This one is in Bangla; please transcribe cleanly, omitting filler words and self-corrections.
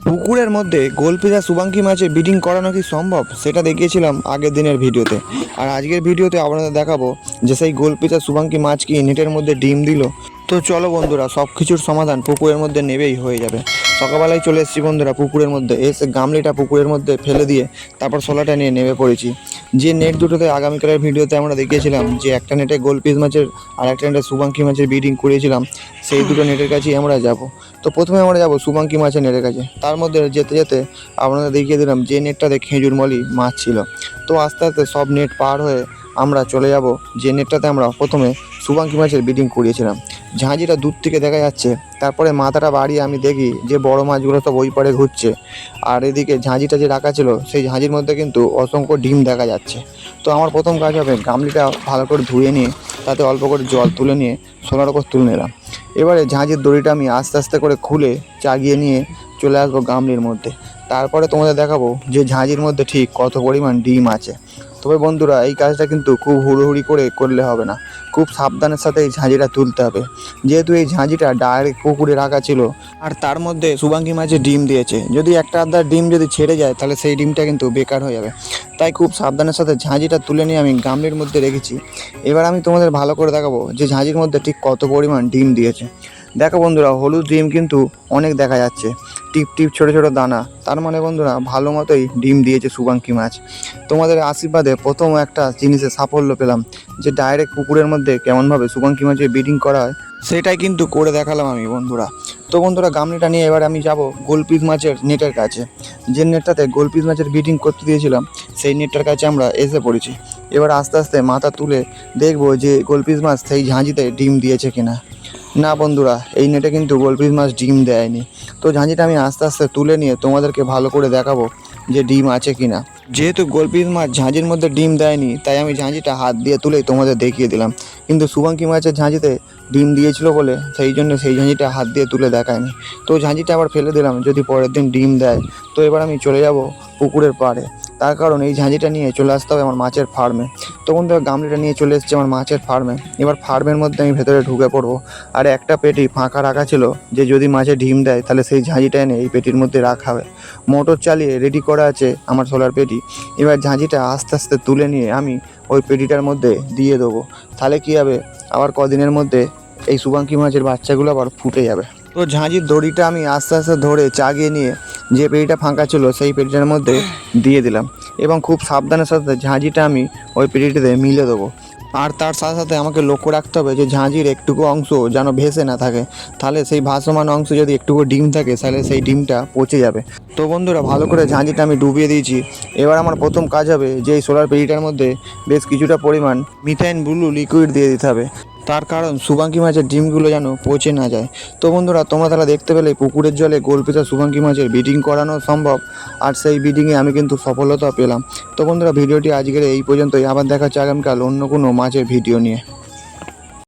পুকুরের মধ্যে গোলপিজা শুভাঙ্কি মাছের ব্রিডিং করানো কি সম্ভব সেটা দেখিয়েছিলাম আগের দিনের ভিডিওতে। আর আজকের ভিডিওতে আপনাদের দেখাবো যে সেই গোলপিজা শুভাঙ্কি মাছ কি নেটের মধ্যে ডিম দিল। তো চলো বন্ধুরা, সব কিছুর সমাধান পুকুরের মধ্যে নেবেই হয়ে যাবে। সকালবেলায় চলে এসেছি বন্ধুরা পুকুরের মধ্যে, এসে গামলিটা পুকুরের মধ্যে ফেলে দিয়ে তারপর শোলাটা নিয়ে নেমে পড়েছি। যে নেট দুটোতে আগামীকালের ভিডিওতে আমরা দেখিয়েছিলাম যে একটা নেটে গোলপিস মাছের আর একটা নেটে শুভাঙ্কি মাছের ব্রিডিং করিয়েছিলাম, সেই দুটো নেটের কাছেই আমরা যাব। তো প্রথমে আমরা যাব শুভাঙ্কি মাছের নেটের কাছে। তার মধ্যে যেতে যেতে আপনাদের দেখিয়ে দিলাম যে নেটটাতে খেজুরমলি মাছ ছিল। তো আস্তে আস্তে সব নেট পার হয়ে আমরা চলে যাব যে নেটটাতে আমরা প্রথমে শুভাঙ্কি মাছের ব্রিডিং করিয়েছিলাম। ঝাঁঝিটা দূর থেকে দেখা যাচ্ছে, তারপরে মাথাটা বাড়িয়ে আমি দেখি যে বড় মাছগুলো সব ওই পারে ঘুরছে, আর এদিকে ঝাঁঝিটা যে রাখা ছিল সেই ঝাঁঝির মধ্যে কিন্তু অসংখ্য ডিম দেখা যাচ্ছে। তো আমার প্রথম কাজ হবে গামলিটা ভালো করে ধুয়ে নিয়ে তাতে অল্প করে জল তুলে নিয়ে সোলার ওপর তুলে নিলাম। এবারে ঝাঁঝির দড়িটা আমি আস্তে আস্তে করে খুলে চাগিয়ে নিয়ে চলে আসবো গামলির মধ্যে। তারপরে তোমাদের দেখাবো যে ঝাঁঝির মধ্যে ঠিক কত পরিমাণ ডিম আছে। তবে বন্ধুরা, এই কাজটা কিন্তু খুব হুড়োহুড়ি করে করলে হবে না, খুব সাবধানের সাথে এই ঝাঁঝিটা তুলতে হবে। যেহেতু এই ঝাঁঝিটা ডাইরেক্ট পুকুরে রাখা ছিল আর তার মধ্যে শুভাঙ্কি মাছের ডিম দিয়েছে, যদি একটা আধা ডিম যদি ছেড়ে যায় তাহলে সেই ডিমটা কিন্তু বেকার হয়ে যাবে। তাই খুব সাবধানের সাথে ঝাঁঝিটা তুলে নিয়ে আমি গামলির মধ্যে রেখেছি। এবার আমি তোমাদের ভালো করে দেখাবো যে ঝাঁঝির মধ্যে ঠিক কত পরিমাণ ডিম দিয়েছে। দেখো বন্ধুরা, হলুদ ডিম কিন্তু অনেক দেখা যাচ্ছে, টিপ টিপ ছোটো ছোটো দানা, তার মানে বন্ধুরা ভালো মতোই ডিম দিয়েছে শুভাঙ্কি মাছ। তোমাদের আশীর্বাদে প্রথম একটা জিনিসে সাফল্য পেলাম, যে ডাইরেক্ট পুকুরের মধ্যে কেমনভাবে শুভাঙ্কি মাছের ব্রিডিং করা হয় সেটাই কিন্তু করে দেখালাম আমি বন্ধুরা। তো বন্ধুরা, গামলিটা নিয়ে এবার আমি যাব গোলপিস মাছের নেটের কাছে। যে নেটটাতে গোলপিস মাছের ব্রিডিং করতে দিয়েছিলাম সেই নেটটার কাছে আমরা এসে পড়েছি। এবার আস্তে আস্তে মাথা তুলে দেখবো যে গোলপিস মাছ সেই ঝাঁঝিতে ডিম দিয়েছে কিনা। না বন্ধুরা, এই নেটে কিন্তু গোলপিস মাছ ডিম দেয়নি। তো ঝাঁঝিটা আমি আস্তে আস্তে তুলে নিয়ে তোমাদেরকে ভালো করে দেখাবো যে ডিম আছে কিনা। যেহেতু গোলপিস মাছ ঝাঁঝির মধ্যে ডিম দেয়নি, তাই আমি ঝাঁঝিটা হাত দিয়ে তুলেই তোমাদের দেখিয়ে দিলাম। কিন্তু শুভাঙ্কি মাছের ঝাঁঝিতে ডিম দিয়েছিল বলে সেই জন্য সেই ঝাঁঝিটা হাত দিয়ে তুলে দেখায়নি। তো ঝাঁঝিটা আবার ফেলে দিলাম, যদি পরের দিন ডিম দেয়। তো এবার আমি চলে যাব পুকুরের পাড়ে, তার কারণ এই ঝাঁঝিটা নিয়ে চলে আসতে হবে আমার মাছের ফার্মে। তো বন্ধুরা, গামলিটা নিয়ে চলে এসেছি আমার মাছের ফার্মে। এবার ফার্মের মধ্যে আমি ভেতরে ঢুকে পড়বো। আর একটা পেটি ফাঁকা রাখা ছিল, যে যদি মাছে ডিম দেয় তাহলে সেই ঝাঁঝিটা এনে এই পেটির মধ্যে রাখা হবে। মোটর চালিয়ে রেডি করা আছে আমার সোলার পেটি। এবার ঝাঁঝিটা আস্তে আস্তে তুলে নিয়ে আমি ওই পেটিটার মধ্যে দিয়ে দেবো। তাহলে কী হবে, আবার কদিনের মধ্যে এই শুভাঙ্কি মাছের বাচ্চাগুলো আবার ফুটে যাবে। তো ঝাঁঝির দড়িটা আমি আস্তে আস্তে ধরে চাগিয়ে নিয়ে যে পেটিটা ফাঁকা ছিল সেই পেটিটার মধ্যে দিয়ে দিলাম, এবং খুব সাবধানের সাথে ঝাঁঝিটা আমি ওই পেটিটাতে মিলে দেবো। আর তার সাথে সাথে আমাকে লক্ষ্য রাখতে হবে যে ঝাঁঝির একটুকু অংশ যেন ভেসে না থাকে, তাহলে সেই ভাসমান অংশে যদি একটুকু ডিম থাকে তাহলে সেই ডিমটা পচে যাবে। তো বন্ধুরা, ভালো করে ঝাঁঝিটা আমি ডুবিয়ে দিয়েছি। এবার আমার প্রথম কাজ হবে যে এই সোলার পেটিটার মধ্যে বেশ কিছুটা পরিমাণ মিথাইন ব্লু লিকুইড দিয়ে দিতে হবে, তার কারণ শুভাঙ্কি মাছের ডিমগুলো যেন পচে না যায়। তো বন্ধুরা, তোমরা তারা দেখতে পেলে পুকুরের জলে গোলপিতা শুভাঙ্কি মাছের ব্রিডিং করানো সম্ভব, আর সেই ব্রিডিংয়ে আমি কিন্তু সফলতা পেলাম। তো বন্ধুরা, ভিডিওটি আজকের এই পর্যন্তই। আবার দেখা হচ্ছে আগামীকাল অন্য কোনো মাছের ভিডিও নিয়ে।